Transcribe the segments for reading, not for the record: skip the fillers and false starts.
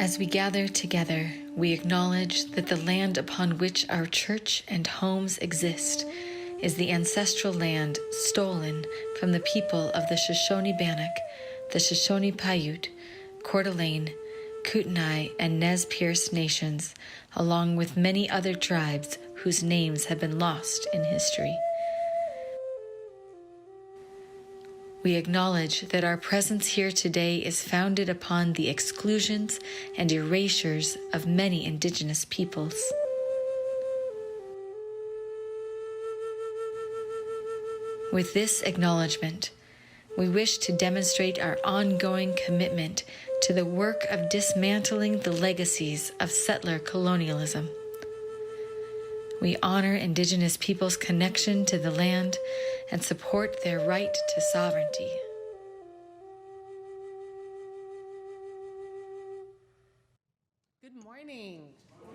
As we gather together, we acknowledge that the land upon which our church and homes exist is the ancestral land stolen from the people of the Shoshone-Bannock, the Shoshone-Paiute, Coeur d'Alene, Kootenai, and Nez Perce nations, along with many other tribes whose names have been lost in history. We acknowledge that our presence here today is founded upon the exclusions and erasures of many indigenous peoples. With this acknowledgement, we wish to demonstrate our ongoing commitment to the work of dismantling the legacies of settler colonialism. We honor Indigenous peoples' connection to the land and support their right to sovereignty. Good morning.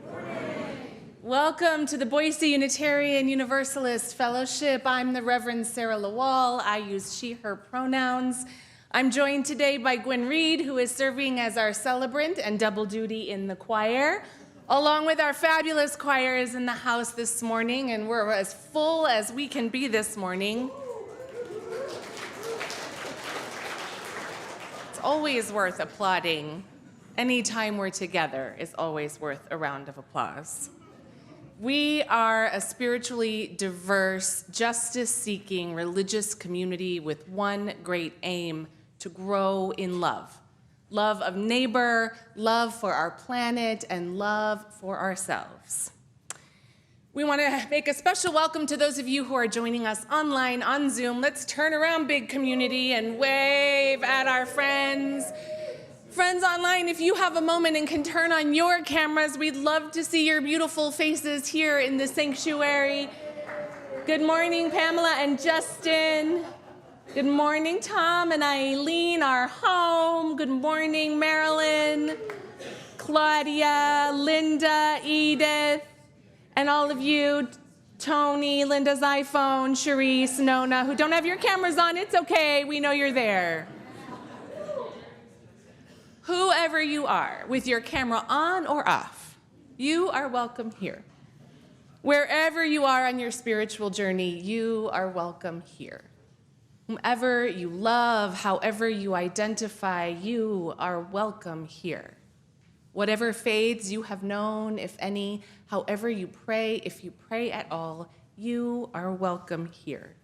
Good morning. Welcome to the Boise Unitarian Universalist Fellowship. I'm the Reverend Sara LaWall. I use she, her pronouns. I'm joined today by Gwyn Reid, who is serving as our celebrant and double duty in the choir, along with our fabulous choirs in the house this morning, and we're as full as we can be this morning. It's always worth applauding. Any time we're together is always worth a round of applause. We are a spiritually diverse, justice-seeking religious community with one great aim: to grow in love. Love of neighbor, love for our planet, and love for ourselves. We want to make a special welcome to those of you who are joining us online on Zoom. Let's turn around, big community, and wave at our friends. Friends online, if you have a moment and can turn on your cameras, we'd love to see your beautiful faces here in the sanctuary. Good morning, Pamela and Justin. Good morning, Tom and Eileen, our home. Good morning, Marilyn, Claudia, Linda, Edith, and all of you, Tony, Linda's iPhone, Sharice, Nona, who don't have your cameras on. It's okay, we know you're there. Whoever you are, with your camera on or off, you are welcome here. Wherever you are on your spiritual journey, you are welcome here. Whomever you love, however you identify, you are welcome here. Whatever faiths you have known, if any, however you pray, if you pray at all, you are welcome here.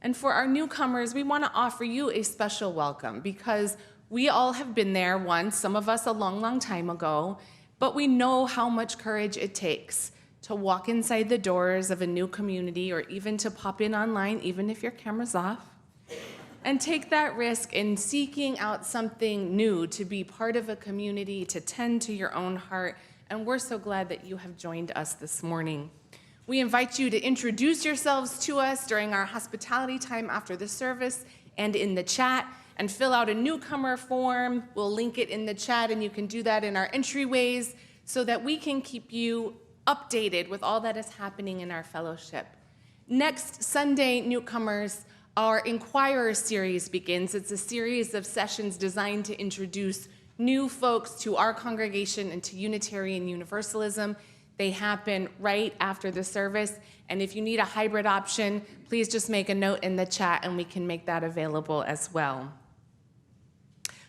And for our newcomers, we want to offer you a special welcome because we all have been there once, some of us a long, long time ago, but we know how much courage it takes to walk inside the doors of a new community or even to pop in online, even if your camera's off, and take that risk in seeking out something new, to be part of a community, to tend to your own heart. And we're so glad that you have joined us this morning. We invite you to introduce yourselves to us during our hospitality time after the service and in the chat, and fill out a newcomer form. We'll link it in the chat, and you can do that in our entryways so that we can keep you updated with all that is happening in our fellowship. Next Sunday, newcomers, our Inquirer series begins. It's a series of sessions designed to introduce new folks to our congregation and to Unitarian Universalism. They happen right after the service, and if you need a hybrid option, please just make a note in the chat and we can make that available as well.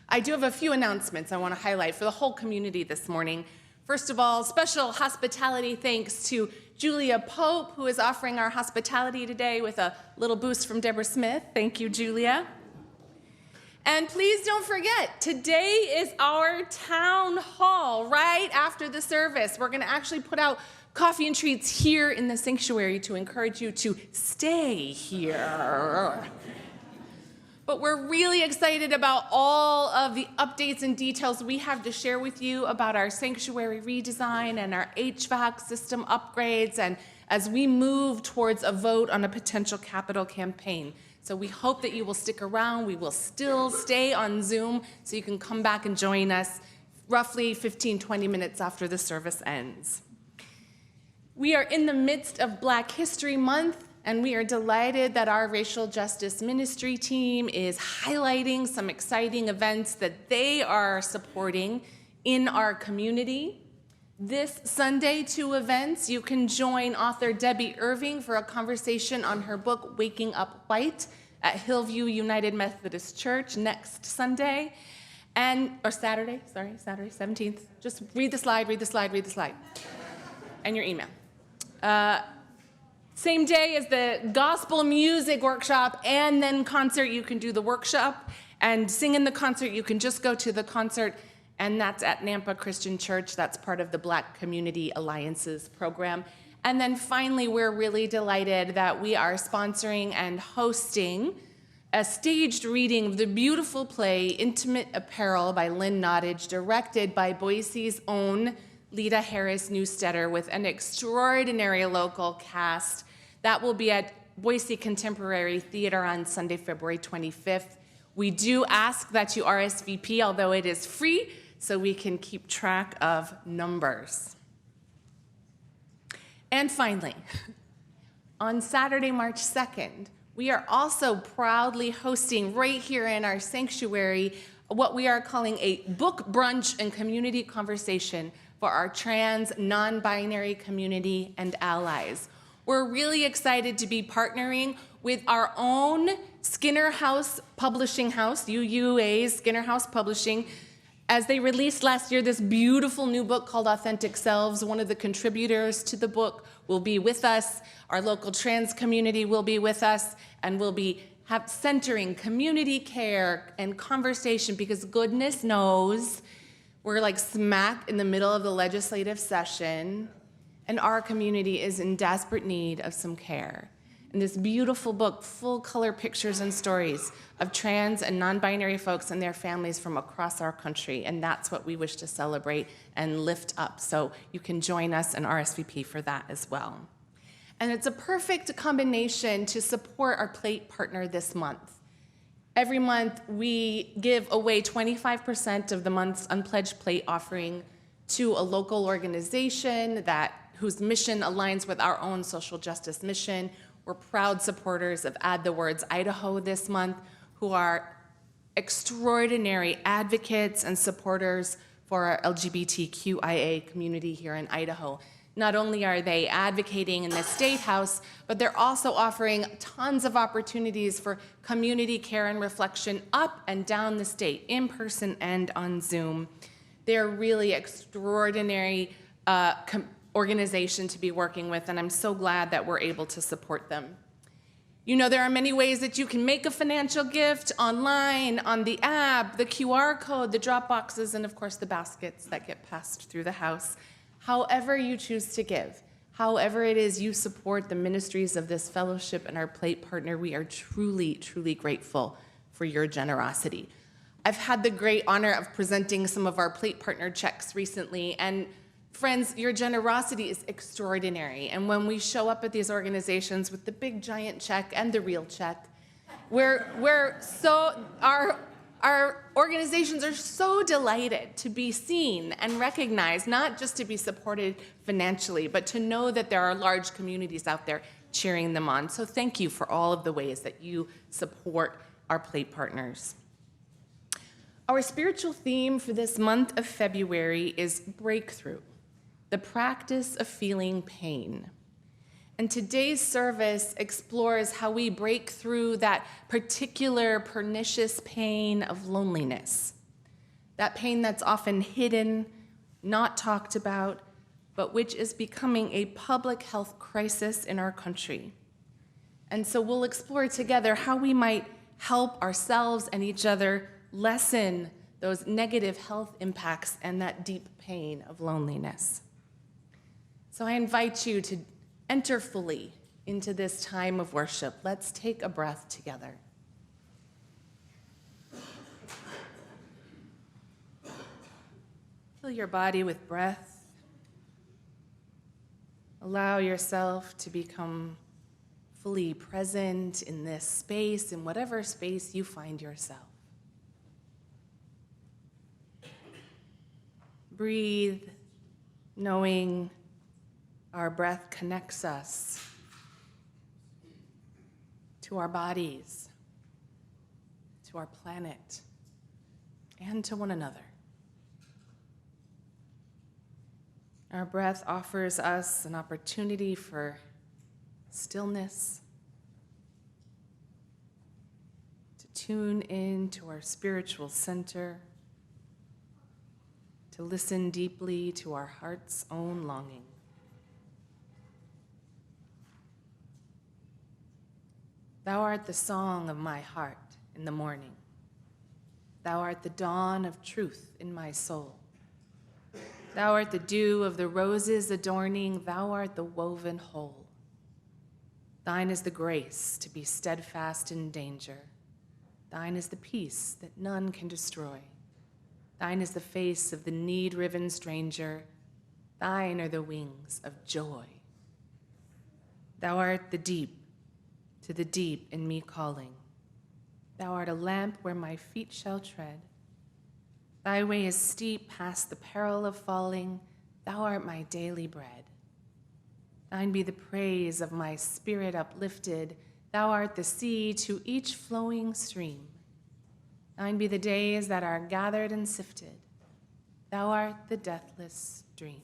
I do have a few announcements I want to highlight for the whole community this morning. First of all, special hospitality thanks to Julia Pope, who is offering our hospitality today with a little boost from Deborah Smith. Thank you, Julia. And please don't forget, today is our town hall right after the service. We're going to actually put out coffee and treats here in the sanctuary to encourage you to stay here. But we're really excited about all of the updates and details we have to share with you about our sanctuary redesign and our HVAC system upgrades, and as we move towards a vote on a potential capital campaign. So we hope that you will stick around. We will still stay on Zoom, so you can come back and join us roughly 15-20 minutes after the service ends. We are in the midst of Black History Month, and we are delighted that our racial justice ministry team is highlighting some exciting events that they are supporting in our community. This Sunday, 2 events. You can join author Debbie Irving for a conversation on her book, Waking Up White, at Hillview United Methodist Church next Sunday. Saturday, 17th. Just read the slide, and your email. Same day as the gospel music workshop and then concert. You can do the workshop and sing in the concert. You can just go to the concert, and that's at Nampa Christian Church. That's part of the Black Community Alliances program. And then finally, we're really delighted that we are sponsoring and hosting a staged reading of the beautiful play, Intimate Apparel by Lynn Nottage, directed by Boise's own Lita Harris Newstetter, with an extraordinary local cast. That will be at Boise Contemporary Theater on Sunday, February 25th. We do ask that you RSVP, although it is free, so we can keep track of numbers. And finally, on Saturday, March 2nd, we are also proudly hosting right here in our sanctuary what we are calling a book brunch and community conversation for our trans, non-binary community and allies. We're really excited to be partnering with our own Skinner House Publishing House, UUA's Skinner House Publishing, as they released last year this beautiful new book called Authentic Selves. One of the contributors to the book will be with us. Our local trans community will be with us, and we'll be centering community care and conversation, because goodness knows we're like smack in the middle of the legislative session, and our community is in desperate need of some care. And this beautiful book, full color pictures and stories of trans and non-binary folks and their families from across our country. And that's what we wish to celebrate and lift up. So you can join us and RSVP for that as well. And it's a perfect combination to support our plate partner this month. Every month, we give away 25% of the month's unpledged plate offering to a local organization whose mission aligns with our own social justice mission. We're proud supporters of Add the Words Idaho this month, who are extraordinary advocates and supporters for our LGBTQIA community here in Idaho. Not only are they advocating in the State House, but they're also offering tons of opportunities for community care and reflection up and down the state, in person and on Zoom. They're really extraordinary organization to be working with, and I'm so glad that we're able to support them. You know, there are many ways that you can make a financial gift online, on the app, the QR code, the drop boxes, and of course the baskets that get passed through the house. However you choose to give, however it is you support the ministries of this fellowship and our plate partner, we are truly, truly grateful for your generosity. I've had the great honor of presenting some of our plate partner checks recently, and friends, your generosity is extraordinary. And when we show up at these organizations with the big giant check and the real check, our organizations are so delighted to be seen and recognized, not just to be supported financially, but to know that there are large communities out there cheering them on. So thank you for all of the ways that you support our plate partners. Our spiritual theme for this month of February is breakthrough, the practice of feeling pain. And today's service explores how we break through that particular pernicious pain of loneliness, that pain that's often hidden, not talked about, but which is becoming a public health crisis in our country. And so we'll explore together how we might help ourselves and each other lessen those negative health impacts and that deep pain of loneliness. So I invite you to enter fully into this time of worship. Let's take a breath together. Fill your body with breath. Allow yourself to become fully present in this space, in whatever space you find yourself. Breathe, knowing our breath connects us to our bodies, to our planet, and to one another. Our breath offers us an opportunity for stillness, to tune in to our spiritual center, to listen deeply to our heart's own longing. Thou art the song of my heart in the morning. Thou art the dawn of truth in my soul. Thou art the dew of the roses adorning. Thou art the woven whole. Thine is the grace to be steadfast in danger. Thine is the peace that none can destroy. Thine is the face of the need-riven stranger. Thine are the wings of joy. Thou art the deep, to the deep in me calling. Thou art a lamp where my feet shall tread. Thy way is steep past the peril of falling. Thou art my daily bread. Thine be the praise of my spirit uplifted. Thou art the sea to each flowing stream. Thine be the days that are gathered and sifted. Thou art the deathless dream.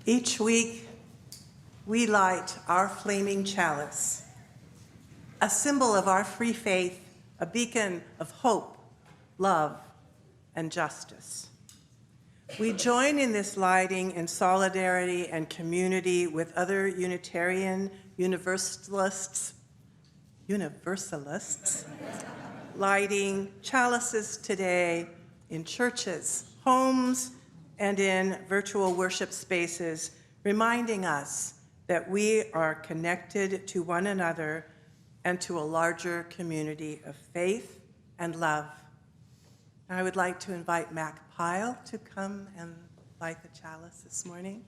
Each week, we light our flaming chalice, a symbol of our free faith, a beacon of hope, love, and justice. We join in this lighting in solidarity and community with other Unitarian Universalists lighting chalices today in churches, homes, and in virtual worship spaces, reminding us that we are connected to one another and to a larger community of faith and love. I would like to invite Mac Pyle to come and light the chalice this morning.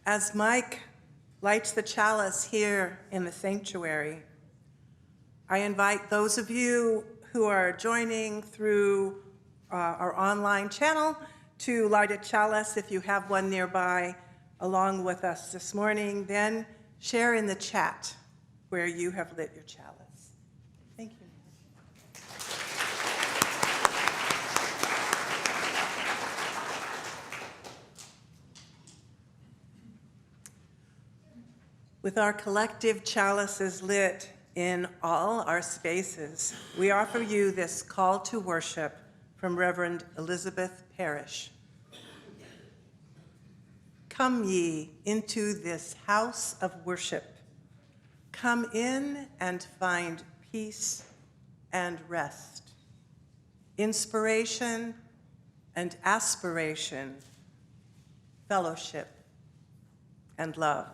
As Mike lights the chalice here in the sanctuary, I invite those of you who are joining through our online channel to light a chalice if you have one nearby along with us this morning. Then share in the chat where you have lit your chalice. Thank you. With our collective chalices lit in all our spaces, we offer you this call to worship from Reverend Elizabeth Parrish. Come ye into this house of worship. Come in and find peace and rest, inspiration and aspiration, fellowship and love.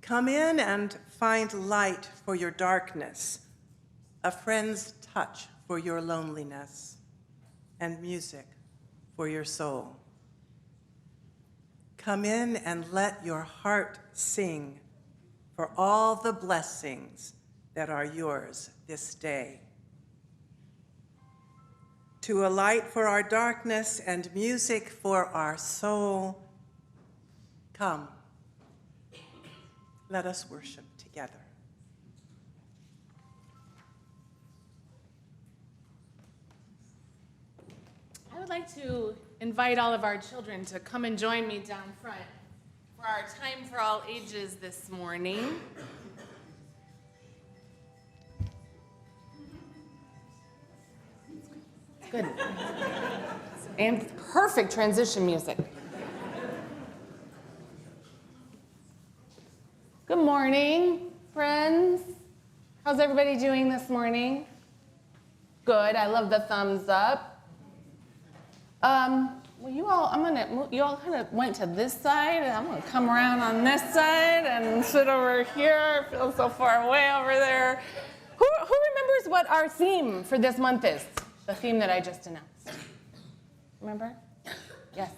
Come in and find light for your darkness, a friend's touch for your loneliness, and music for your soul. Come in and let your heart sing for all the blessings that are yours this day. To a light for our darkness and music for our soul, come. Let us worship together. I would like to invite all of our children to come and join me down front for our Time for All Ages this morning. Good. And perfect transition music. Good morning, friends. How's everybody doing this morning? Good. I love the thumbs up. Well, you all kind of went to this side, and I'm gonna come around on this side and sit over here. I feel so far away over there. Who remembers what our theme for this month is? The theme that I just announced. Remember? Yes.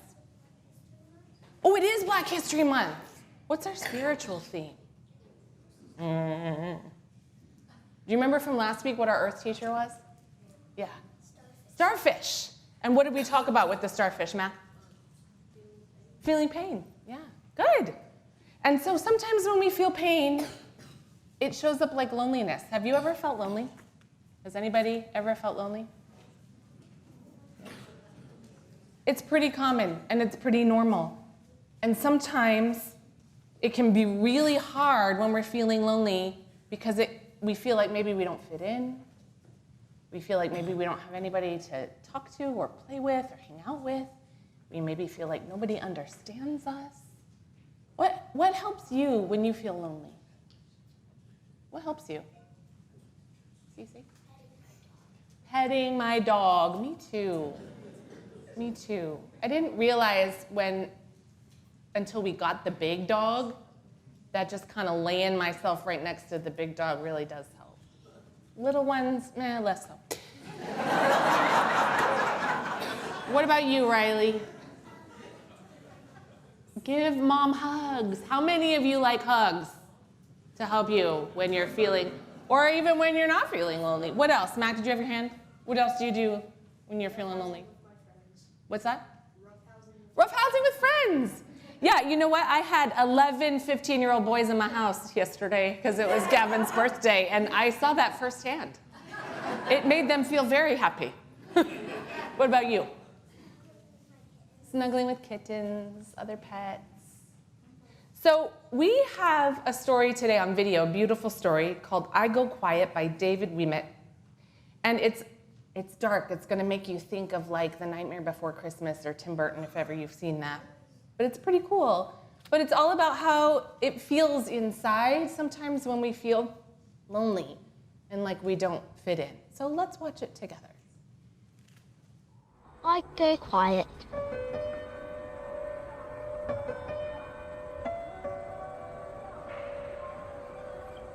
Oh, it is Black History Month. What's our spiritual theme? Do you remember from last week what our Earth teacher was? Yeah. Starfish. And what did we talk about with the starfish, Matt? Feeling pain. Yeah. Good. And so sometimes when we feel pain, it shows up like loneliness. Have you ever felt lonely? Has anybody ever felt lonely? It's pretty common and it's pretty normal. And sometimes it can be really hard when we're feeling lonely because we feel like maybe we don't fit in. We feel like maybe we don't have anybody to talk to or play with or hang out with. We maybe feel like nobody understands us. What helps you when you feel lonely? What helps you? Cece? Petting my dog. Me too. Me too. I didn't realize until we got the big dog, that just kind of laying myself right next to the big dog really does help. Little ones, less so. What about you, Riley? Give mom hugs. How many of you like hugs to help you when you're feeling, or even when you're not feeling lonely? What else? Matt, did you have your hand? What else do you do when you're feeling lonely? What's that? Rough housing with friends. Yeah, you know what? I had 11 15-year-old boys in my house yesterday because it was Gavin's birthday, and I saw that firsthand. It made them feel very happy. What about you? Snuggling with kittens, other pets. So we have a story today on video, a beautiful story called I Go Quiet by David Wimet. And it's dark. It's going to make you think of like The Nightmare Before Christmas or Tim Burton, if ever you've seen that. But it's pretty cool. But it's all about how it feels inside sometimes when we feel lonely and like we don't fit in. So let's watch it together. I go quiet.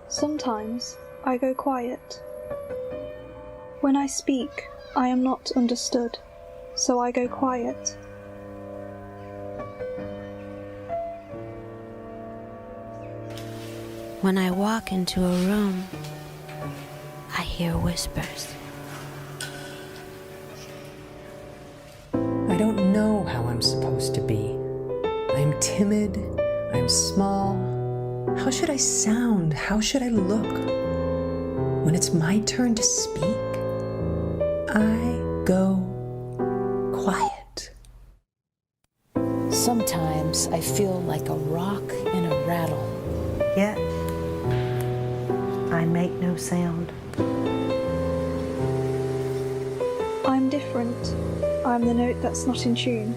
Sometimes I go quiet. When I speak, I am not understood, so I go quiet. When I walk into a room, I hear whispers. I don't know how I'm supposed to be. I'm timid, I'm small. How should I sound? How should I look? When it's my turn to speak, I go quiet. Sometimes I feel like a rock in a rattle. Yet, I make no sound. I'm different. I'm the note that's not in tune.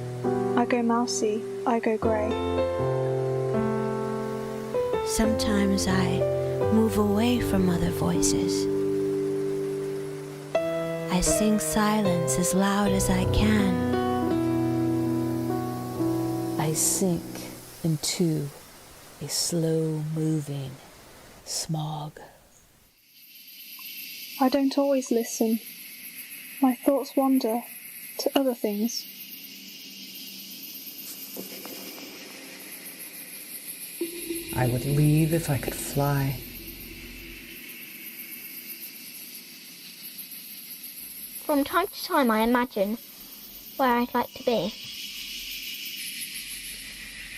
I go mousy, I go grey. Sometimes I move away from other voices. I sing silence as loud as I can. I sink into a slow-moving smog. I don't always listen. My thoughts wander to other things. I would leave if I could fly. From time to time I imagine where I'd like to be.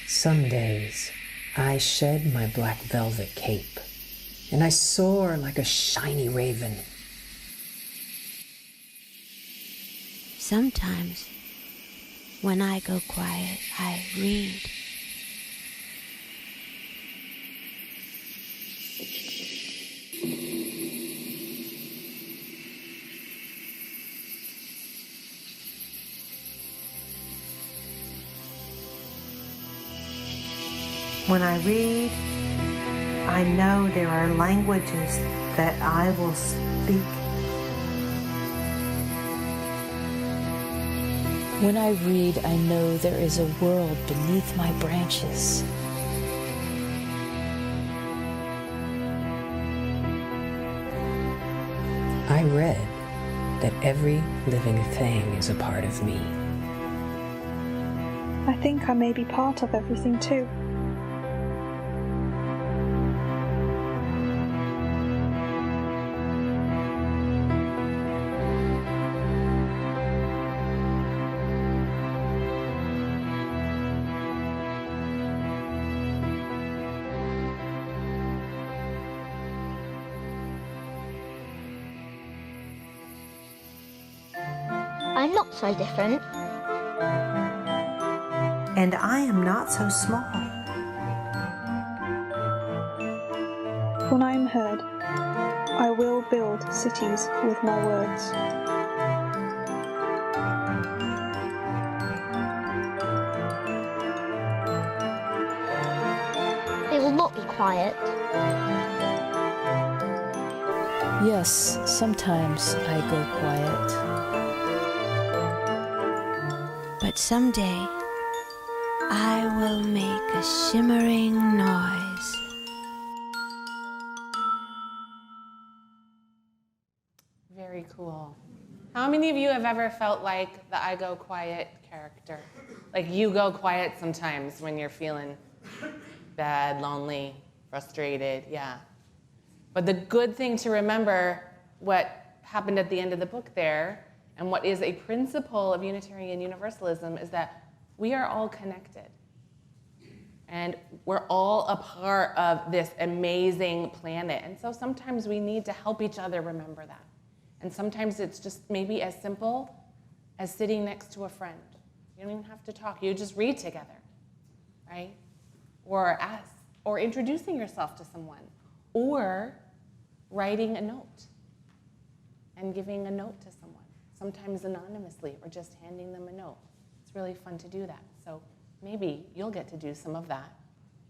Some days, I shed my black velvet cape, and I soar like a shiny raven. Sometimes, when I go quiet, I read. When I read, I know there are languages that I will speak. When I read, I know there is a world beneath my branches. I read that every living thing is a part of me. I think I may be part of everything too. I'm not so different. And I am not so small. When I am heard, I will build cities with my words. It will not be quiet. Yes, sometimes I go quiet. But someday, I will make a shimmering noise. Very cool. How many of you have ever felt like the I Go Quiet character? Like you go quiet sometimes when you're feeling bad, lonely, frustrated, yeah. But the good thing to remember, what happened at the end of the book there, and what is a principle of Unitarian Universalism, is that we are all connected. And we're all a part of this amazing planet. And so sometimes we need to help each other remember that. And sometimes it's just maybe as simple as sitting next to a friend. You don't even have to talk. You just read together, right? Or ask, or introducing yourself to someone, or writing a note and giving a note to someone, sometimes anonymously, or just handing them a note. It's really fun to do that. So maybe you'll get to do some of that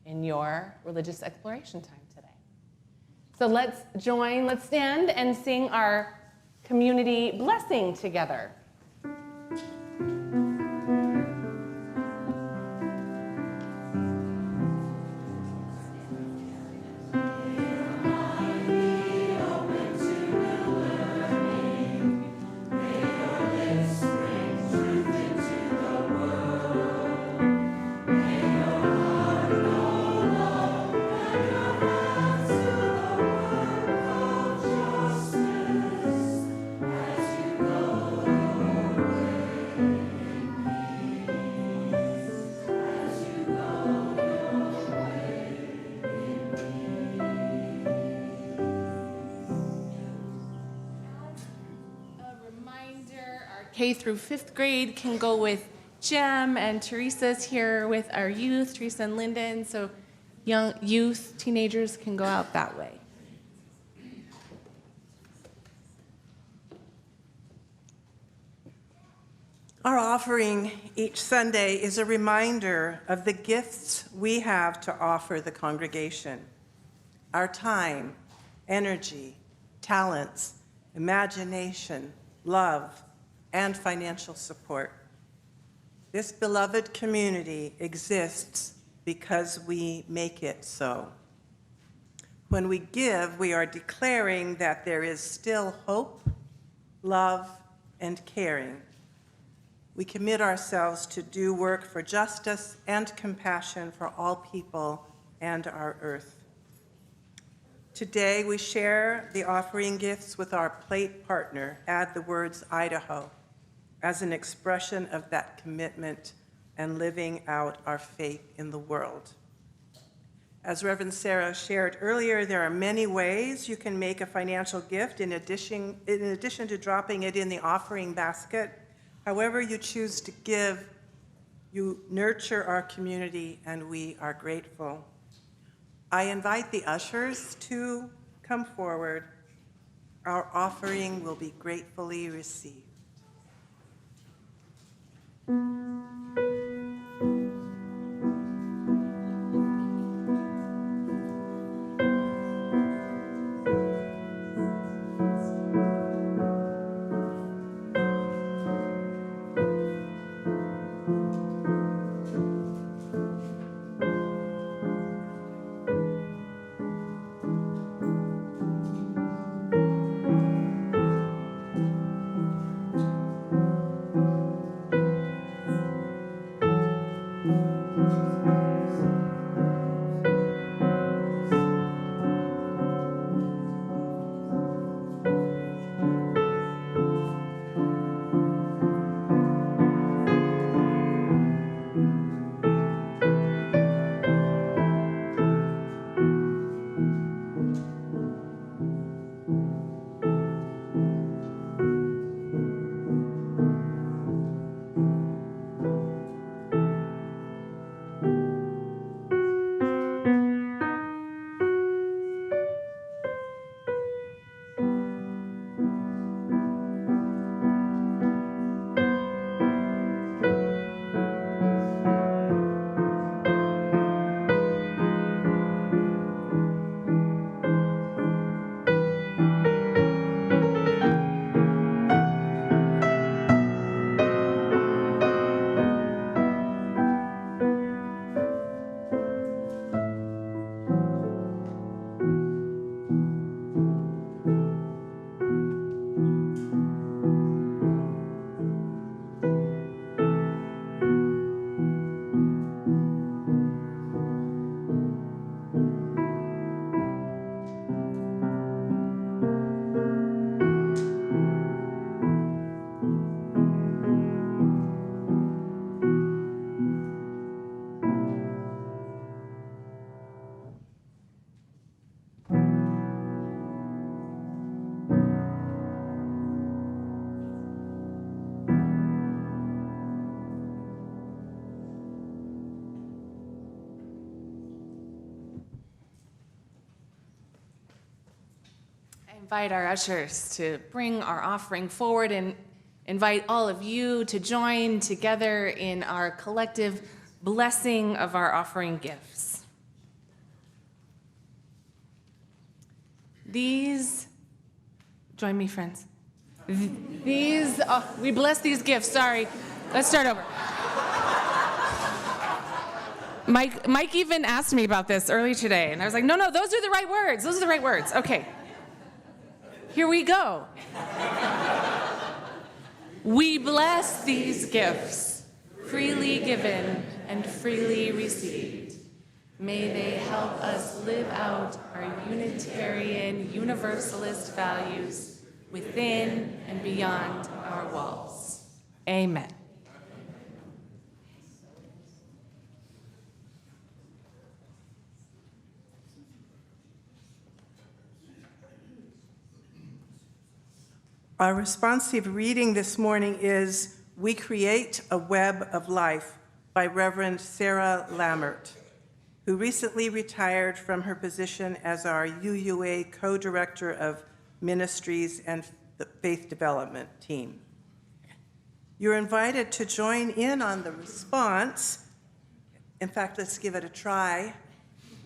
in your religious exploration time today. So let's stand and sing our community blessing together. K through 5th grade can go with Jem, and Teresa's here with our youth, Teresa and Lyndon, so young youth, teenagers can go out that way. Our offering each Sunday is a reminder of the gifts we have to offer the congregation. Our time, energy, talents, imagination, love, and financial support. This beloved community exists because we make it so. When we give, we are declaring that there is still hope, love, and caring. We commit ourselves to do work for justice and compassion for all people and our earth. Today, we share the offering gifts with our plate partner, add the words Idaho, as an expression of that commitment and living out our faith in the world. As Reverend Sara shared earlier, there are many ways you can make a financial gift in addition to dropping it in the offering basket. However you choose to give, you nurture our community, and we are grateful. I invite the ushers to come forward. Our offering will be gratefully received. invite our ushers to bring our offering forward and invite all of you to join together in our collective blessing of our offering gifts. Join me, friends. We bless these gifts, sorry. Let's start over. Mike even asked me about this early today, and I was like, no, those are the right words. Those are the right words. Okay. Here we go. We bless these gifts, freely given and freely received. May they help us live out our Unitarian Universalist values within and beyond our walls. Amen. Our responsive reading this morning is We Create a Web of Life by Reverend Sara LaWall, who recently retired from her position as our UUA co-director of ministries and the faith development team. You're invited to join in on the response. In fact, let's give it a try.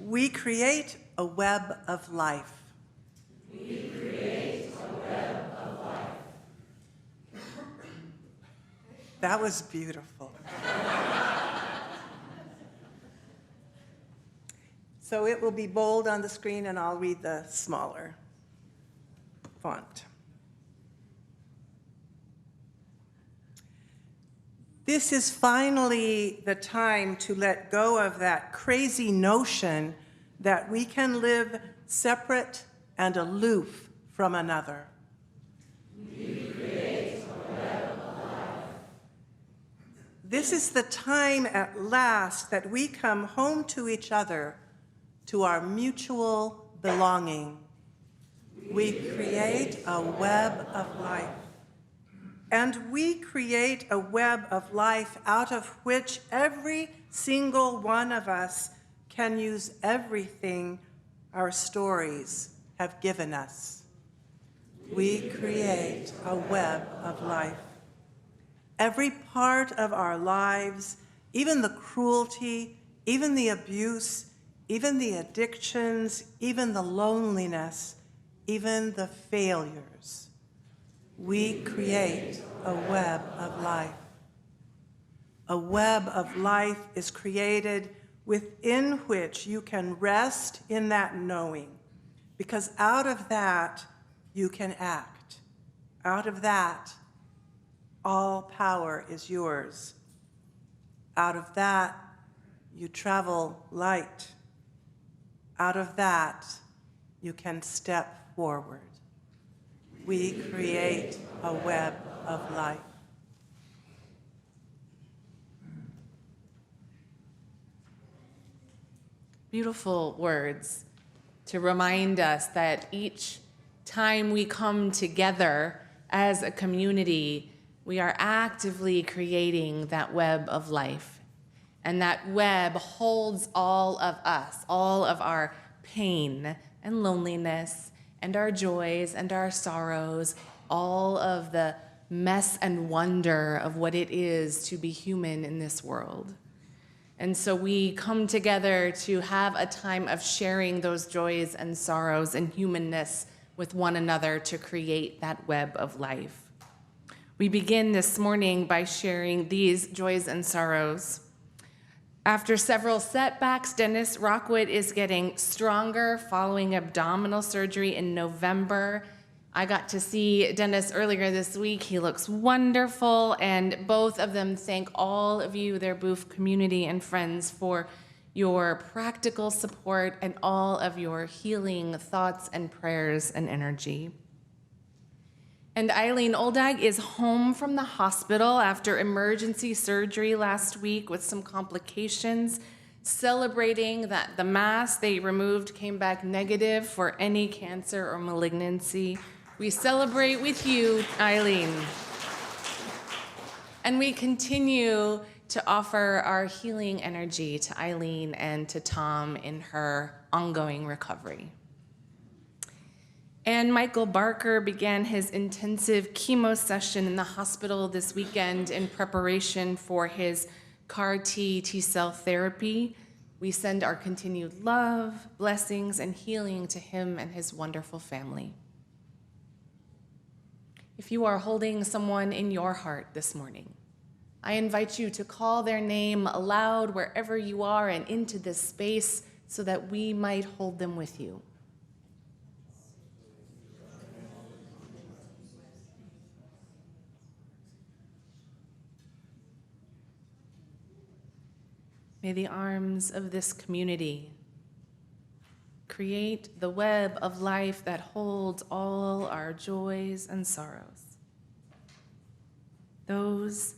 We create a web of life. We create a web of life. That was beautiful. So it will be bold on the screen, and I'll read the smaller font. This is finally the time to let go of that crazy notion that we can live separate and aloof from another. We create a web of life. This is the time at last that we come home to each other, to our mutual belonging. We create a web of life. And we create a web of life out of which every single one of us can use everything our stories have given us. We create a web of life. Every part of our lives, even the cruelty, even the abuse, even the addictions, even the loneliness, even the failures. We create a web of life. A web of life is created within which you can rest in that knowing, because out of that, you can act. Out of that, all power is yours. Out of that, you travel light. Out of that, you can step forward. We create a web of life. Beautiful words to remind us that each time we come together as a community, we are actively creating that web of life. And that web holds all of us, all of our pain and loneliness and our joys and our sorrows, all of the mess and wonder of what it is to be human in this world. And so we come together to have a time of sharing those joys and sorrows and humanness with one another to create that web of life. We begin this morning by sharing these joys and sorrows. After several setbacks, Dennis Rockwood is getting stronger following abdominal surgery in November. I got to see Dennis earlier this week. He looks wonderful, and both of them thank all of you, their BUUF community and friends, for your practical support and all of your healing thoughts and prayers and energy. And Eileen Oldag is home from the hospital after emergency surgery last week with some complications, celebrating that the mass they removed came back negative for any cancer or malignancy. We celebrate with you, Eileen. And we continue to offer our healing energy to Eileen and to Tom in her ongoing recovery. And Michael Barker began his intensive chemo session in the hospital this weekend in preparation for his CAR T-cell therapy. We send our continued love, blessings, and healing to him and his wonderful family. If you are holding someone in your heart this morning, I invite you to call their name aloud wherever you are and into this space so that we might hold them with you. May the arms of this community create the web of life that holds all our joys and sorrows. Those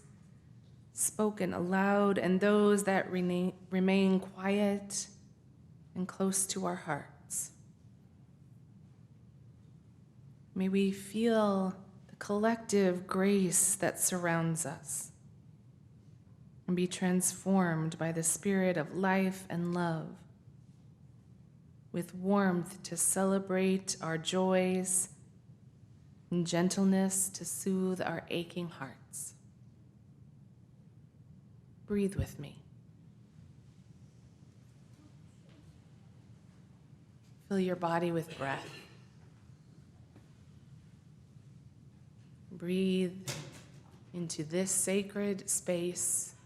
spoken aloud and those that remain quiet and close to our hearts. May we feel the collective grace that surrounds us and be transformed by the spirit of life and love, with warmth to celebrate our joys and gentleness to soothe our aching hearts. Breathe with me. Fill your body with breath. Breathe into this sacred space,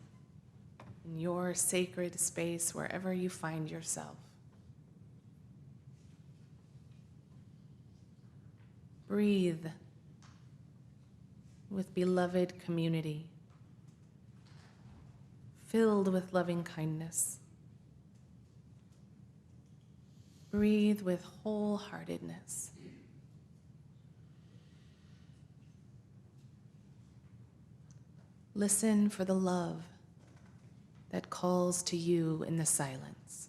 in your sacred space, wherever you find yourself. Breathe with beloved community, filled with loving kindness. Breathe with wholeheartedness. Listen for the love that calls to you in the silence.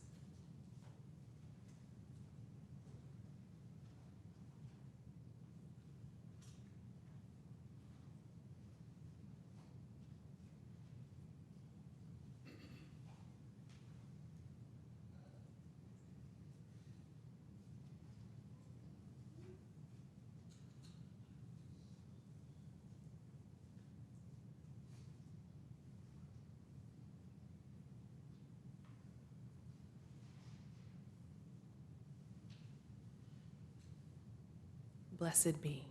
Blessed be.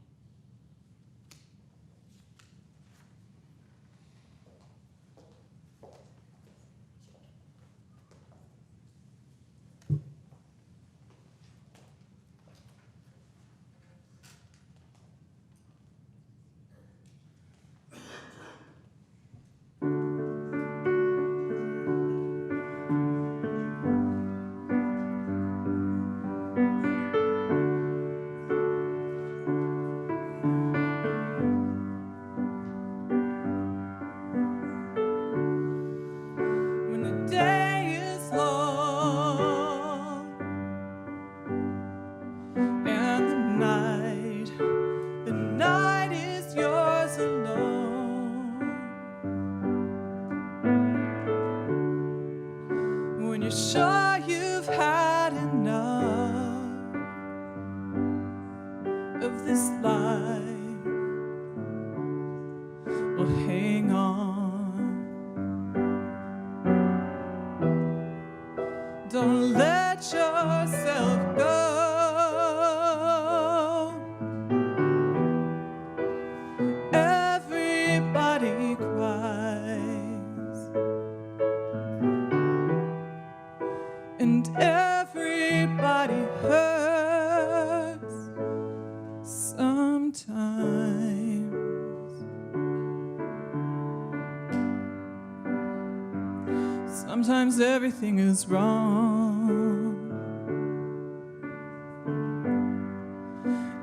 Sometimes everything is wrong.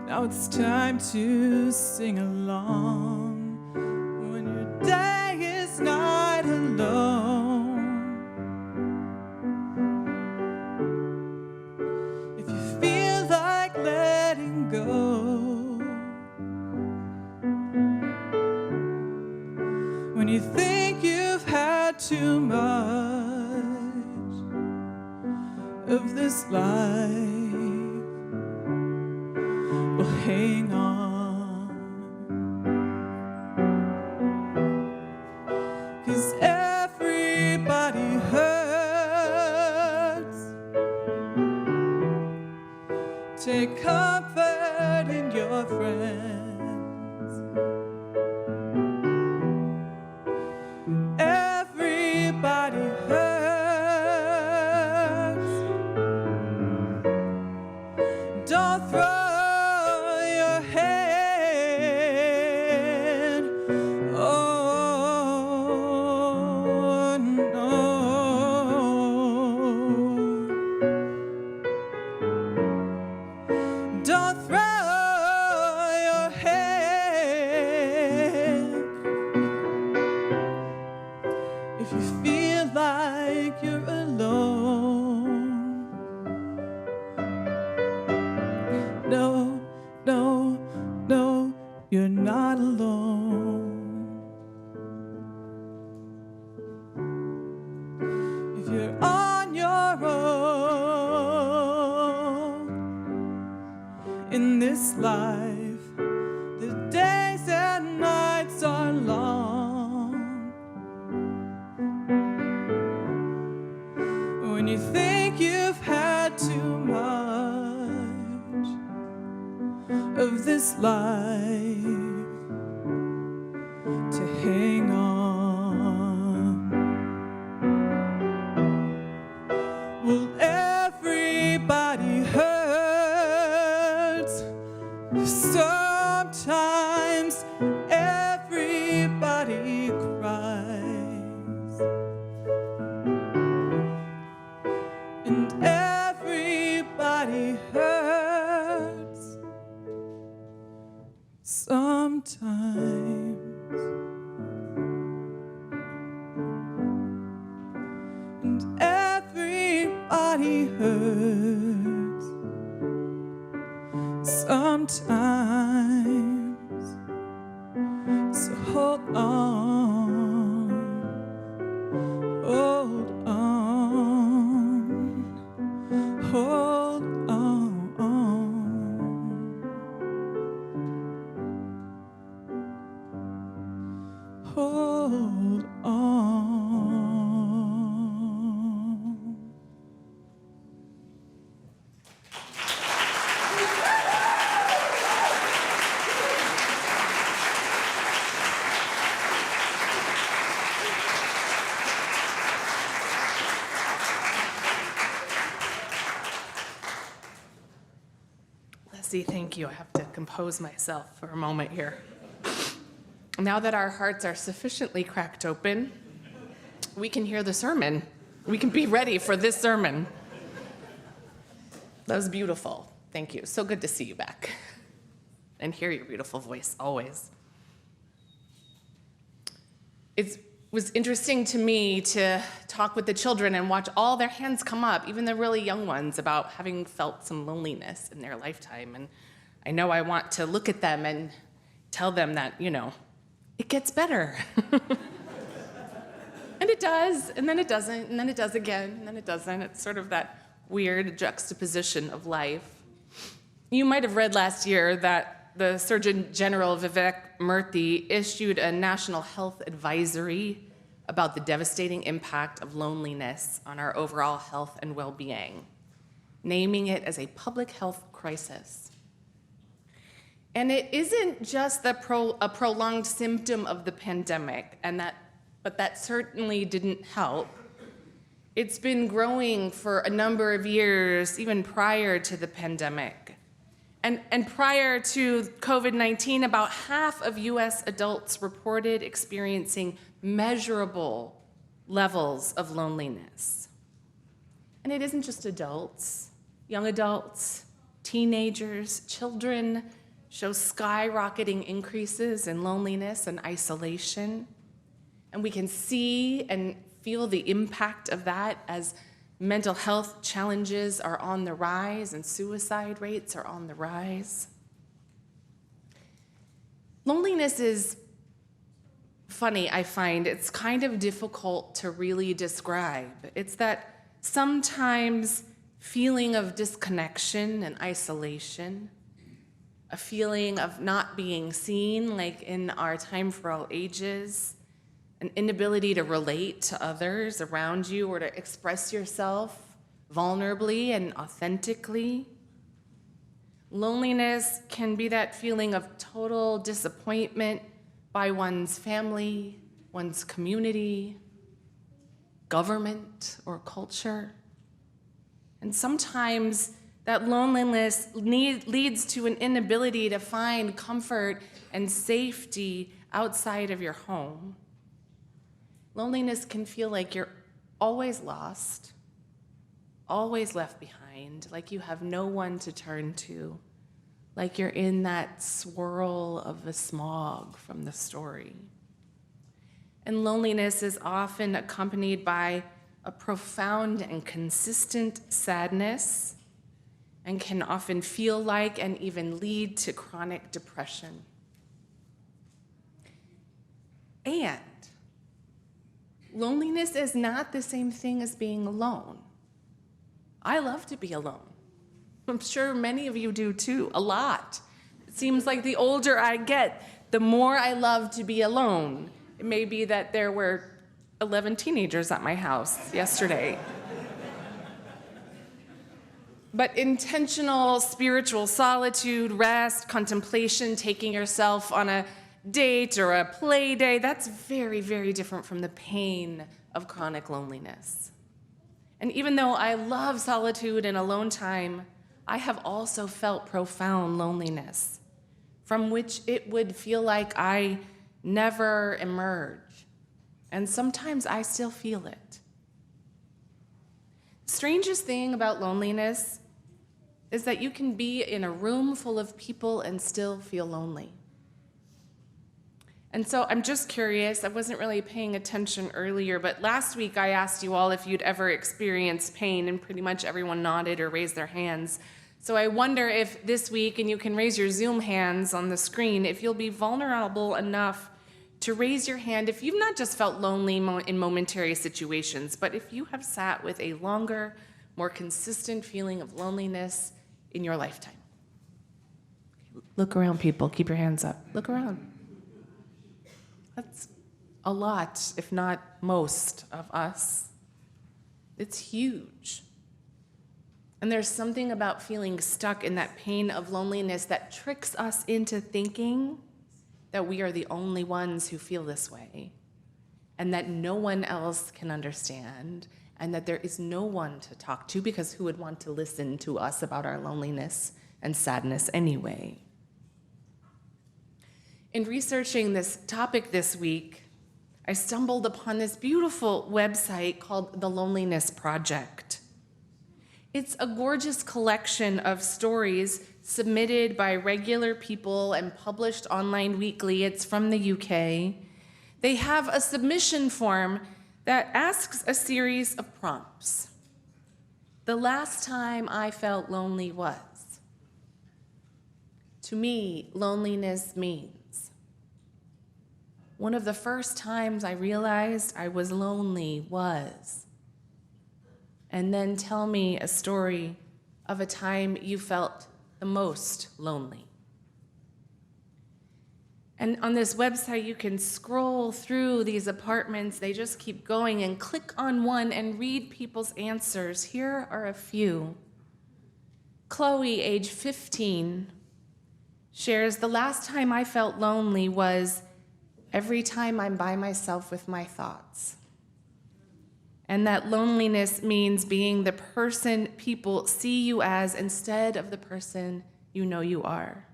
Now it's time to sing along when your day is not alone. If you feel like letting go, when you think you've had too much of this life, will hang on. 'Cause everybody hurts. Take comfort in your friends. Everybody hurts. Don't throw your hand. Oh, no. Don't throw your hand. If you feel like you're alone. No, no, no, you're not alone. If you're on your own in this life, the days and nights are long. When you think you've had too much of this life to hang on. Well, everybody hurts. Sometimes everybody cries. And everybody hurts. Sometimes. And everybody hurts. Sometimes. So hold on. Hold on. Hold on. Hold on. Lessie, thank you. I have to compose myself for a moment here. Now that our hearts are sufficiently cracked open, we can hear the sermon. We can be ready for this sermon. That was beautiful. Thank you. So good to see you back and hear your beautiful voice always. It was interesting to me to talk with the children and watch all their hands come up, even the really young ones, about having felt some loneliness in their lifetime. And I know I want to look at them and tell them that, it gets better. And it does, and then it doesn't, and then it does again, and then it doesn't. It's sort of that weird juxtaposition of life. You might have read last year that the Surgeon General Vivek Murthy issued a national health advisory about the devastating impact of loneliness on our overall health and well-being, naming it as a public health crisis. And it isn't just a prolonged symptom of the pandemic, but that certainly didn't help. It's been growing for a number of years, even prior to the pandemic. And prior to COVID-19, about half of US adults reported experiencing measurable levels of loneliness. And it isn't just adults, young adults, teenagers, children show skyrocketing increases in loneliness and isolation. And we can see and feel the impact of that as mental health challenges are on the rise and suicide rates are on the rise. Loneliness is funny, I find. It's kind of difficult to really describe. It's that sometimes feeling of disconnection and isolation, a feeling of not being seen, like in our Time for All Ages, an inability to relate to others around you or to express yourself vulnerably and authentically. Loneliness can be that feeling of total disappointment by one's family, one's community, government, or culture. And sometimes that loneliness leads to an inability to find comfort and safety outside of your home. Loneliness can feel like you're always lost, always left behind, like you have no one to turn to, like you're in that swirl of the smog from the story. And loneliness is often accompanied by a profound and consistent sadness, and can often feel like and even lead to chronic depression. And loneliness is not the same thing as being alone. I love to be alone. I'm sure many of you do too, a lot. It seems like the older I get, the more I love to be alone. It may be that there were 11 teenagers at my house yesterday. But intentional spiritual solitude, rest, contemplation, taking yourself on a date or a play day, that's very, very different from the pain of chronic loneliness. And even though I love solitude and alone time, I have also felt profound loneliness, from which it would feel like I never emerge. And sometimes I still feel it. The strangest thing about loneliness is that you can be in a room full of people and still feel lonely. And so I'm just curious, I wasn't really paying attention earlier, but last week I asked you all if you'd ever experienced pain, and pretty much everyone nodded or raised their hands. So I wonder if this week, and you can raise your Zoom hands on the screen, if you'll be vulnerable enough to raise your hand if you've not just felt lonely in momentary situations, but if you have sat with a longer, more consistent feeling of loneliness in your lifetime. Look around, people. Keep your hands up. Look around. That's a lot, if not most, of us. It's huge. And there's something about feeling stuck in that pain of loneliness that tricks us into thinking that we are the only ones who feel this way, and that no one else can understand, and that there is no one to talk to, because who would want to listen to us about our loneliness and sadness anyway? In researching this topic this week, I stumbled upon this beautiful website called The Loneliness Project. It's a gorgeous collection of stories submitted by regular people and published online weekly. It's from the UK. They have a submission form that asks a series of prompts. The last time I felt lonely was. To me, loneliness means. One of the first times I realized I was lonely was. And then tell me a story of a time you felt the most lonely. And on this website, you can scroll through these apartments. They just keep going, and click on one and read people's answers. Here are a few. Chloe, age 15, shares, the last time I felt lonely was every time I'm by myself with my thoughts. And that loneliness means being the person people see you as instead of the person you know you are.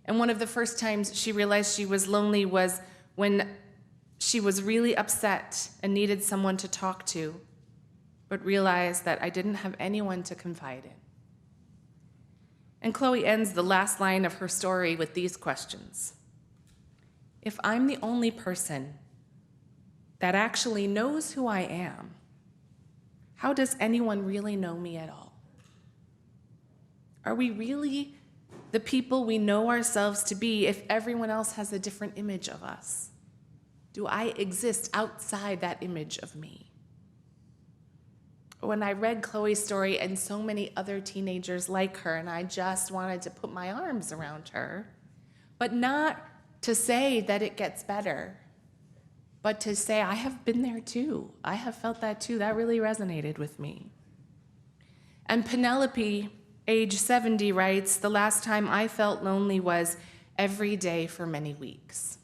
And one of the first times she realized she was lonely was when she was really upset and needed someone to talk to, but realized that I didn't have anyone to confide in. And Chloe ends the last line of her story with these questions. If I'm the only person that actually knows who I am, how does anyone really know me at all? Are we really the people we know ourselves to be if everyone else has a different image of us? Do I exist outside that image of me? when I read Chloe's story and so many other teenagers like her, and I just wanted to put my arms around her, but not to say that it gets better, but to say, I have been there too. I have felt that too. That really resonated with me. And Penelope, age 70, writes, the last time I felt lonely was every day for many weeks.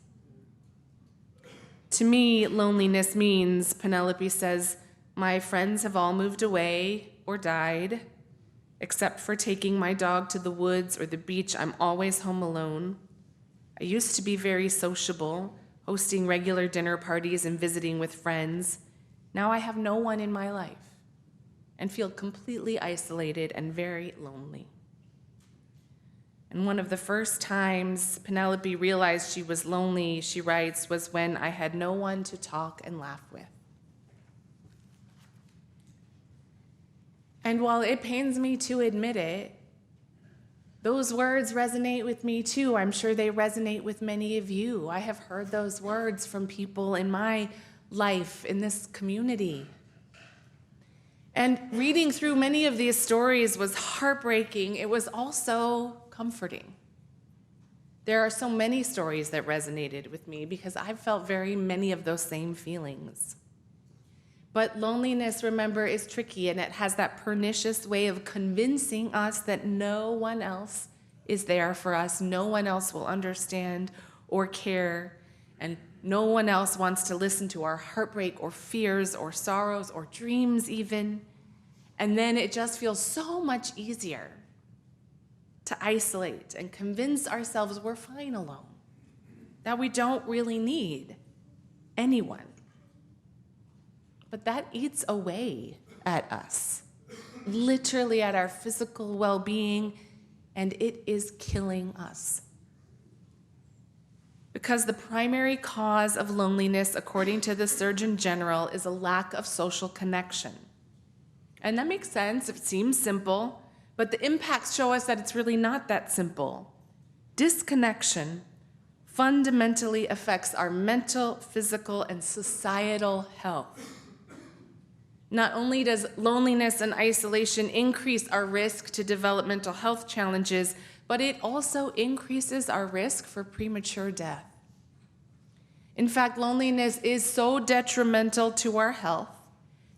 To me, loneliness means, Penelope says, my friends have all moved away or died. Except for taking my dog to the woods or the beach, I'm always home alone. I used to be very sociable, hosting regular dinner parties and visiting with friends. Now I have no one in my life and feel completely isolated and very lonely. And one of the first times Penelope realized she was lonely, she writes, was when I had no one to talk and laugh with. And while it pains me to admit it, those words resonate with me too. I'm sure they resonate with many of you. I have heard those words from people in my life, in this community. And reading through many of these stories was heartbreaking. It was also comforting. There are so many stories that resonated with me because I've felt very many of those same feelings. But loneliness, remember, is tricky, and it has that pernicious way of convincing us that no one else is there for us, no one else will understand or care, and no one else wants to listen to our heartbreak or fears or sorrows or dreams even. And then it just feels so much easier to isolate and convince ourselves we're fine alone, that we don't really need anyone. But that eats away at us, literally at our physical well-being, and it is killing us. Because the primary cause of loneliness, according to the Surgeon General, is a lack of social connection. And that makes sense, it seems simple, but the impacts show us that it's really not that simple. Disconnection fundamentally affects our mental, physical, and societal health. Not only does loneliness and isolation increase our risk to develop mental health challenges, but it also increases our risk for premature death. In fact, loneliness is so detrimental to our health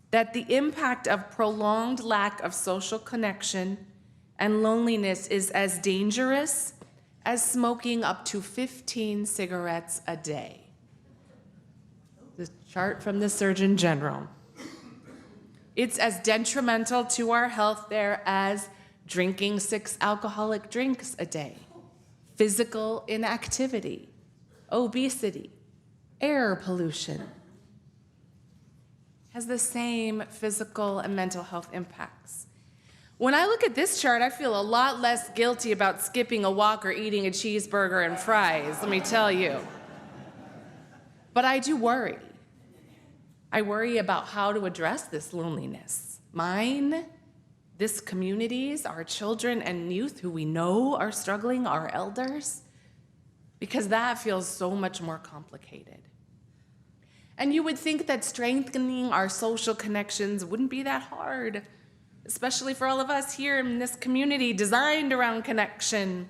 that the impact of prolonged lack of social connection and loneliness is as dangerous as smoking up to 15 cigarettes a day. The chart from the Surgeon General. It's as detrimental to our health there as drinking 6 alcoholic drinks a day, physical inactivity, obesity, air pollution. Has the same physical and mental health impacts. When I look at this chart, I feel a lot less guilty about skipping a walk or eating a cheeseburger and fries, let me tell you. But I do worry. I worry about how to address this loneliness. Mine, this community's, our children and youth who we know are struggling, our elders, because that feels so much more complicated. And you would think that strengthening our social connections wouldn't be that hard, especially for all of us here in this community designed around connection.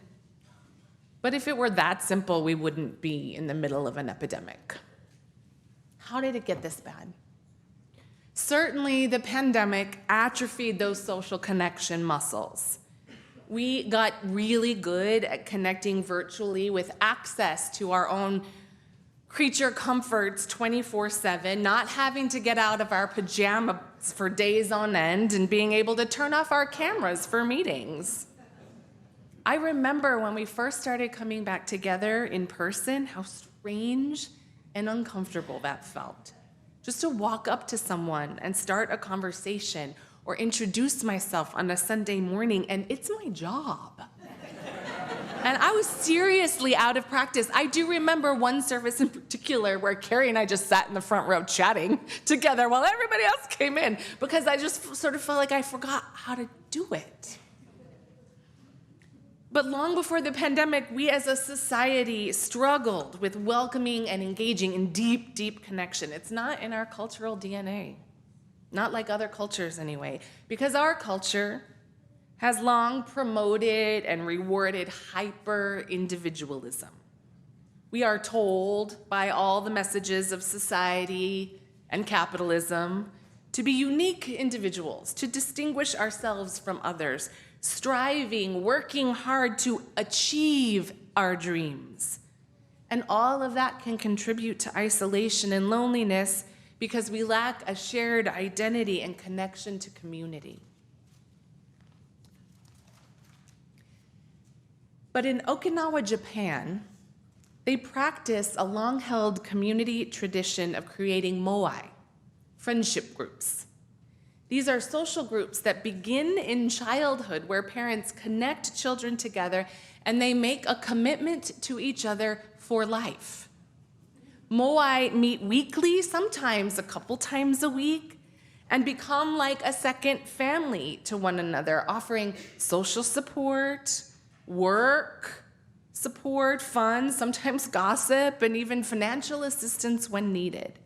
But if it were that simple, we wouldn't be in the middle of an epidemic. How did it get this bad? Certainly, the pandemic atrophied those social connection muscles. We got really good at connecting virtually with access to our own creature comforts 24/7, not having to get out of our pajamas for days on end and being able to turn off our cameras for meetings. I remember when we first started coming back together in person, how strange and uncomfortable that felt. Just to walk up to someone and start a conversation or introduce myself on a Sunday morning, and it's my job. And I was seriously out of practice. I do remember one service in particular where Carrie and I just sat in the front row chatting together while everybody else came in, because I just sort of felt like I forgot how to do it. But long before the pandemic, we as a society struggled with welcoming and engaging in deep, deep connection. It's not in our cultural DNA. not like other cultures anyway, because our culture has long promoted and rewarded hyper-individualism. We are told by all the messages of society and capitalism to be unique individuals, to distinguish ourselves from others, striving, working hard to achieve our dreams. And all of that can contribute to isolation and loneliness because we lack a shared identity and connection to community. But in Okinawa, Japan, they practice a long-held community tradition of creating moai, friendship groups. These are social groups that begin in childhood where parents connect children together and they make a commitment to each other for life. Moai meet weekly, sometimes a couple times a week, and become like a second family to one another, offering social support, work support, fun, sometimes gossip, and even financial assistance when needed.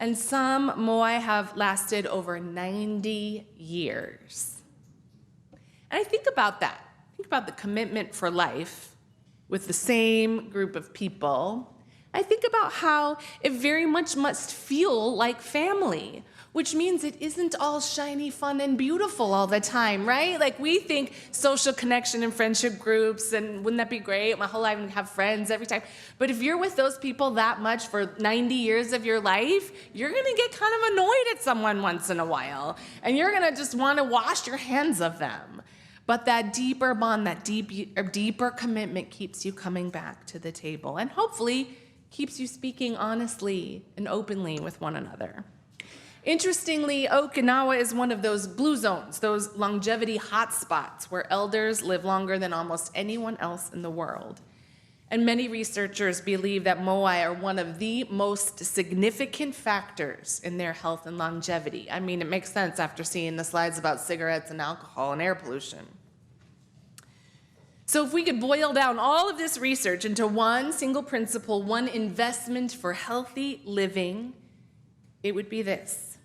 And some moai have lasted over 90 years. And I think about that. Think about the commitment for life with the same group of people. I think about how it very much must feel like family, which means it isn't all shiny, fun, and beautiful all the time, right? Like we think social connection and friendship groups, and wouldn't that be great? My whole life I have friends every time. But if you're with those people that much for 90 years of your life, you're gonna get kind of annoyed at someone once in a while, and you're gonna just wanna wash your hands of them. But that deeper bond, that deeper commitment keeps you coming back to the table, and hopefully keeps you speaking honestly and openly with one another. Interestingly, Okinawa is one of those blue zones, those longevity hotspots where elders live longer than almost anyone else in the world. And many researchers believe that moai are one of the most significant factors in their health and longevity. I mean, it makes sense after seeing the slides about cigarettes and alcohol and air pollution. So if we could boil down all of this research into one single principle, one investment for healthy living, it would be this: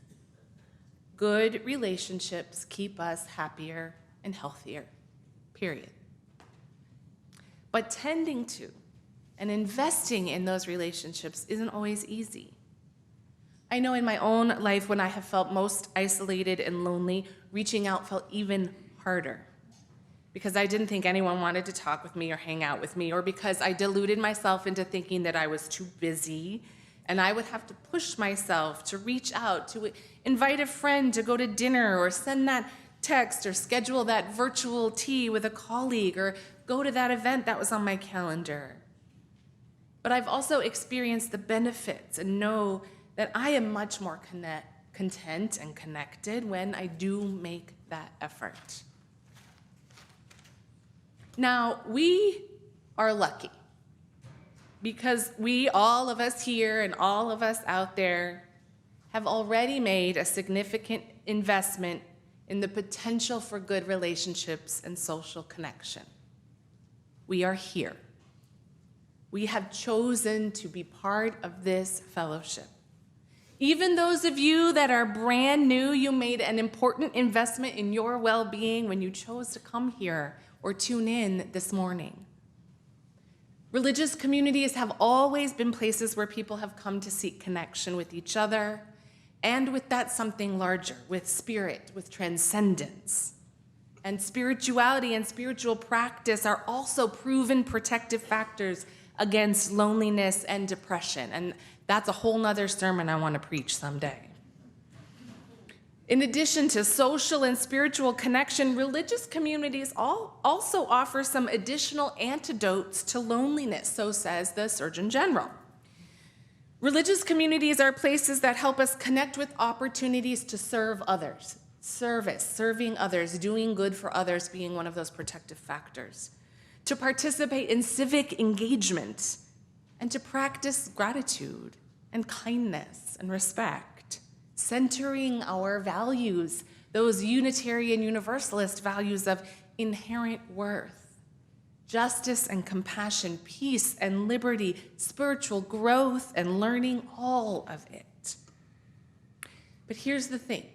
good relationships keep us happier and healthier, period. But tending to and investing in those relationships isn't always easy. I know in my own life when I have felt most isolated and lonely, reaching out felt even harder, because I didn't think anyone wanted to talk with me or hang out with me, or because I deluded myself into thinking that I was too busy, and I would have to push myself to reach out, to invite a friend to go to dinner, or send that text, or schedule that virtual tea with a colleague, or go to that event that was on my calendar. But I've also experienced the benefits and know that I am much more content and connected when I do make that effort. Now, we are lucky because all of us here and all of us out there have already made a significant investment in the potential for good relationships and social connection. We are here. We have chosen to be part of this fellowship. Even those of you that are brand new, you made an important investment in your well-being when you chose to come here or tune in this morning. Religious communities have always been places where people have come to seek connection with each other and with that something larger, with spirit, with transcendence. And spirituality and spiritual practice are also proven protective factors against loneliness and depression. And that's a whole nother sermon I want to preach someday. In addition to social and spiritual connection, religious communities also offer some additional antidotes to loneliness, so says the Surgeon General. Religious communities are places that help us connect with opportunities to serve others. Service, serving others, doing good for others being one of those protective factors. To participate in civic engagement, and to practice gratitude and kindness and respect, centering our values, those Unitarian Universalist values of inherent worth, justice and compassion, peace and liberty, spiritual growth and learning, all of it. But here's the thing.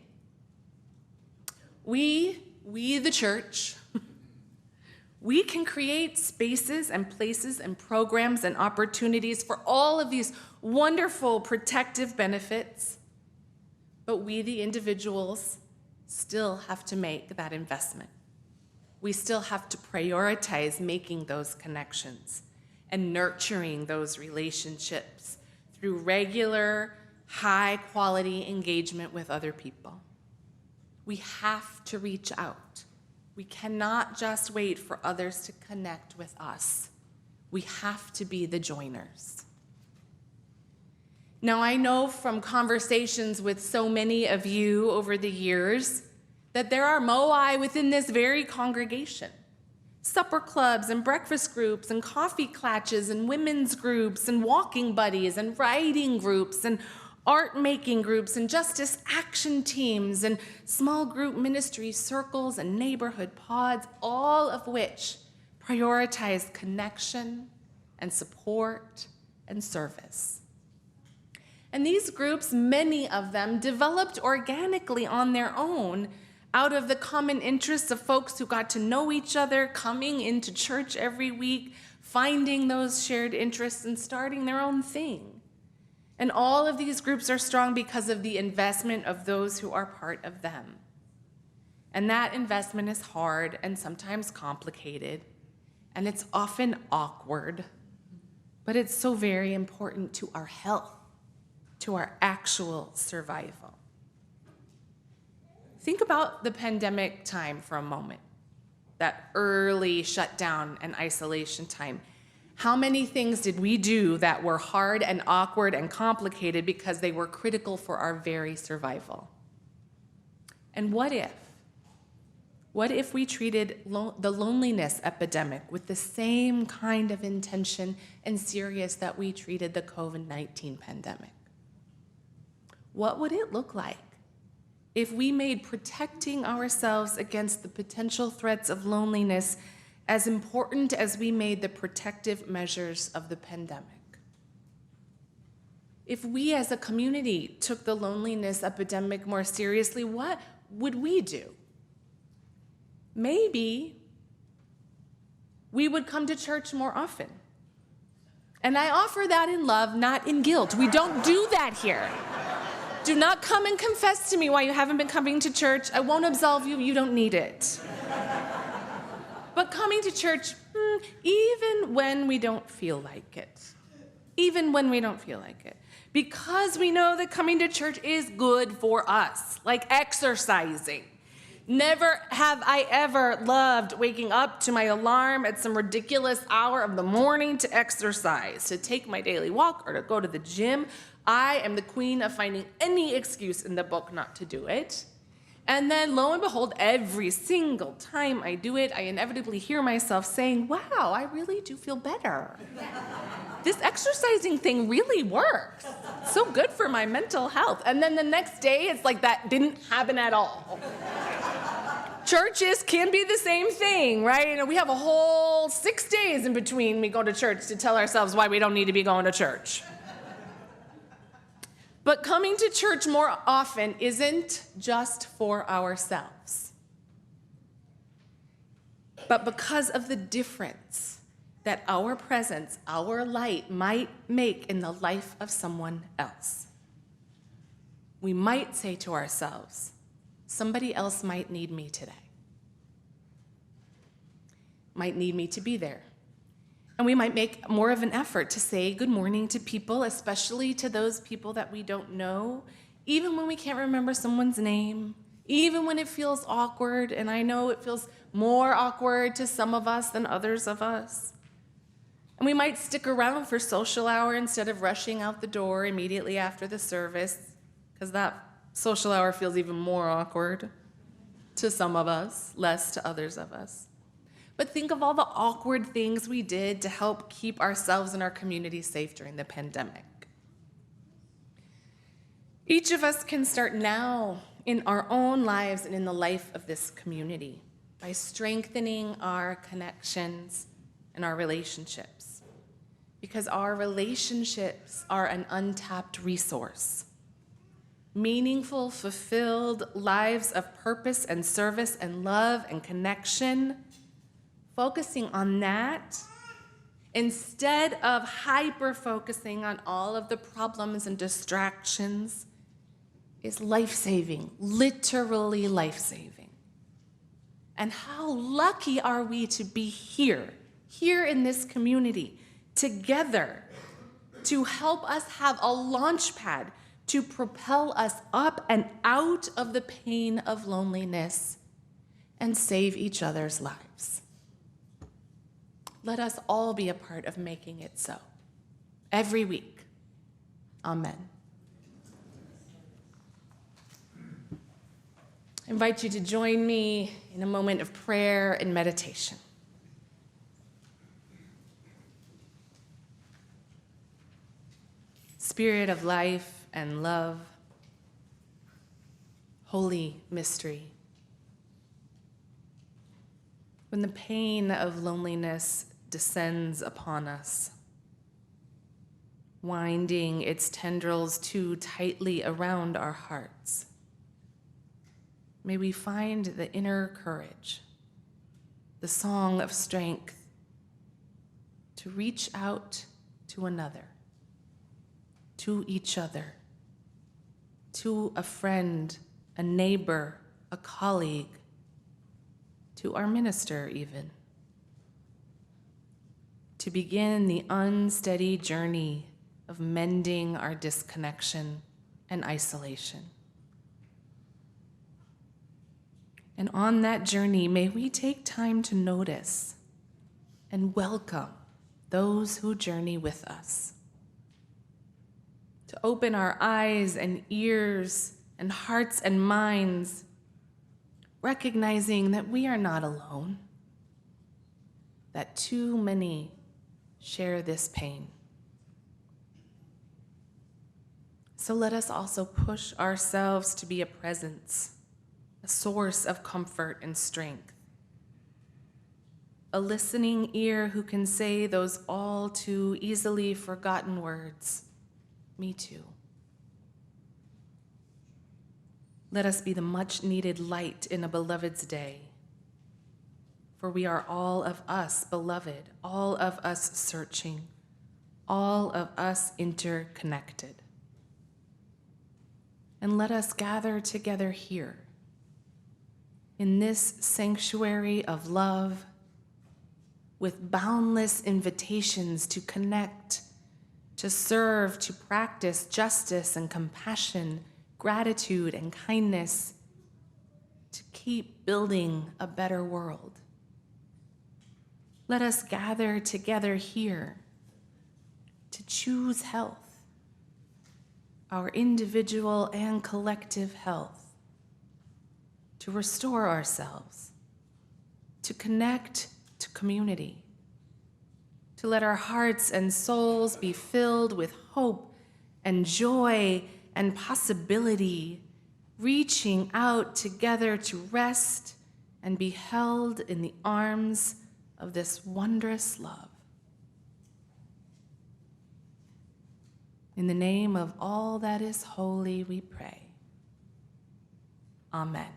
We the church, we can create spaces and places and programs and opportunities for all of these wonderful protective benefits, but we, the individuals, still have to make that investment. We still have to prioritize making those connections and nurturing those relationships through regular, high-quality engagement with other people. We have to reach out. We cannot just wait for others to connect with us. We have to be the joiners. Now, I know from conversations with so many of you over the years that there are moai within this very congregation. Supper clubs and breakfast groups and coffee clatches and women's groups and walking buddies and writing groups and art-making groups and justice action teams and small group ministry circles and neighborhood pods, all of which prioritize connection and support and service. And these groups, many of them, developed organically on their own out of the common interests of folks who got to know each other, coming into church every week, finding those shared interests and starting their own thing. And all of these groups are strong because of the investment of those who are part of them. And that investment is hard and sometimes complicated, and it's often awkward, but it's so very important to our health, to our actual survival. Think about the pandemic time for a moment, that early shutdown and isolation time. How many things did we do that were hard and awkward and complicated because they were critical for our very survival? And what if we treated the loneliness epidemic with the same kind of intention and seriousness that we treated the COVID-19 pandemic? What would it look like if we made protecting ourselves against the potential threats of loneliness as important as we made the protective measures of the pandemic? If we as a community took the loneliness epidemic more seriously, what would we do? Maybe we would come to church more often. And I offer that in love, not in guilt. We don't do that here. Do not come and confess to me why you haven't been coming to church. I won't absolve you. You don't need it. But coming to church, even when we don't feel like it. Even when we don't feel like it. Because we know that coming to church is good for us, like exercising. Never have I ever loved waking up to my alarm at some ridiculous hour of the morning to exercise, to take my daily walk, or to go to the gym. I am the queen of finding any excuse in the book not to do it. And then, lo and behold, every single time I do it, I inevitably hear myself saying, wow, I really do feel better. This exercising thing really works. It's so good for my mental health. And then the next day, it's like that didn't happen at all. Churches can be the same thing, right? You know, we have a whole 6 days in between we go to church to tell ourselves why we don't need to be going to church. But coming to church more often isn't just for ourselves, but because of the difference that our presence, our light might make in the life of someone else. We might say to ourselves, somebody else might need me today, might need me to be there. And we might make more of an effort to say good morning to people, especially to those people that we don't know, even when we can't remember someone's name, even when it feels awkward. And I know it feels more awkward to some of us than others of us. And we might stick around for social hour instead of rushing out the door immediately after the service, because that social hour feels even more awkward to some of us, less to others of us. But think of all the awkward things we did to help keep ourselves and our community safe during the pandemic. Each of us can start now in our own lives and in the life of this community by strengthening our connections and our relationships, because our relationships are an untapped resource. meaningful, fulfilled lives of purpose and service and love and connection, focusing on that instead of hyper-focusing on all of the problems and distractions is life-saving, literally life-saving. And how lucky are we to be here in this community, together, to help us have a launch pad to propel us up and out of the pain of loneliness and save each other's lives. Let us all be a part of making it so, every week. Amen. I invite you to join me in a moment of prayer and meditation. Spirit of life and love, holy mystery. When the pain of loneliness descends upon us, winding its tendrils too tightly around our hearts, may we find the inner courage, the song of strength, to reach out to another, to each other, to a friend, a neighbor, a colleague, to our minister even, to begin the unsteady journey of mending our disconnection and isolation. And on that journey, may we take time to notice and welcome those who journey with us, to open our eyes and ears and hearts and minds, recognizing that we are not alone, that too many share this pain. So let us also push ourselves to be a presence, a source of comfort and strength, a listening ear who can say those all too easily forgotten words, me too. Let us be the much-needed light in a beloved's day, for we are all of us beloved, all of us searching, all of us interconnected. And let us gather together here, in this sanctuary of love, with boundless invitations to connect, to serve, to practice justice and compassion, gratitude and kindness, to keep building a better world. Let us gather together here to choose health, our individual and collective health, to restore ourselves, to connect to community, to let our hearts and souls be filled with hope and joy and possibility, reaching out together to rest and be held in the arms of this wondrous love. In the name of all that is holy, we pray. Amen.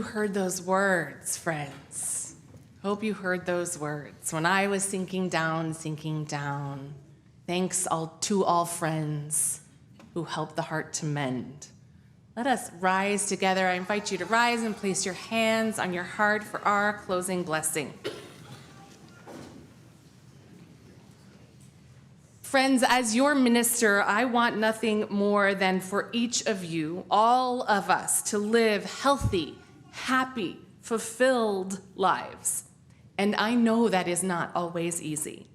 you heard those words, friends. Hope you heard those words. When I was sinking down, thanks to all friends who help the heart to mend. Let us rise together. I invite you to rise and place your hands on your heart for our closing blessing. Friends, as your minister, I want nothing more than for each of you, all of us, to live healthy, happy, fulfilled lives. And I know that is not always easy.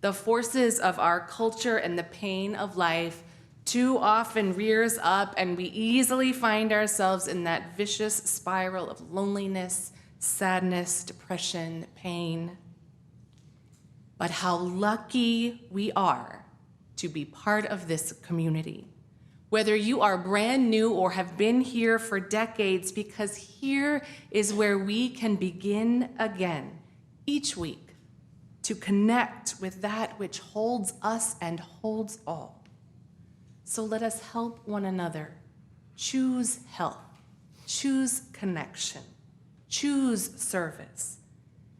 The forces of our culture and the pain of life too often rears up, and we easily find ourselves in that vicious spiral of loneliness, sadness, depression, pain. But how lucky we are to be part of this community. Whether you are brand new or have been here for decades, because here is where we can begin again each week to connect with that which holds us and holds all. So let us help one another choose health, choose connection, choose service,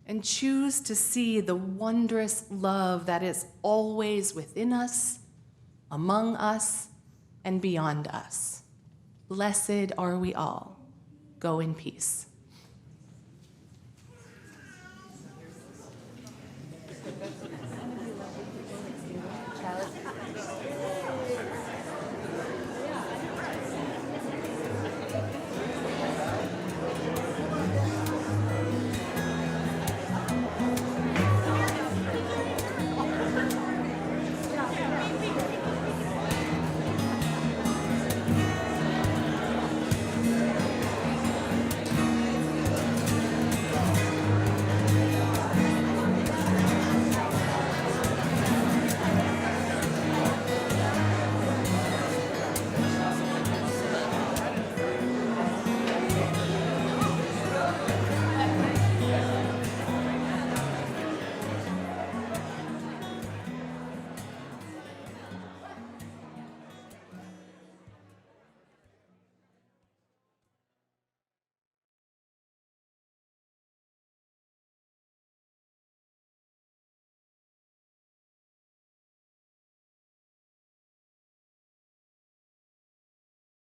and choose to see the wondrous love that is always within us, among us, and beyond us. Blessed are we all. Go in peace.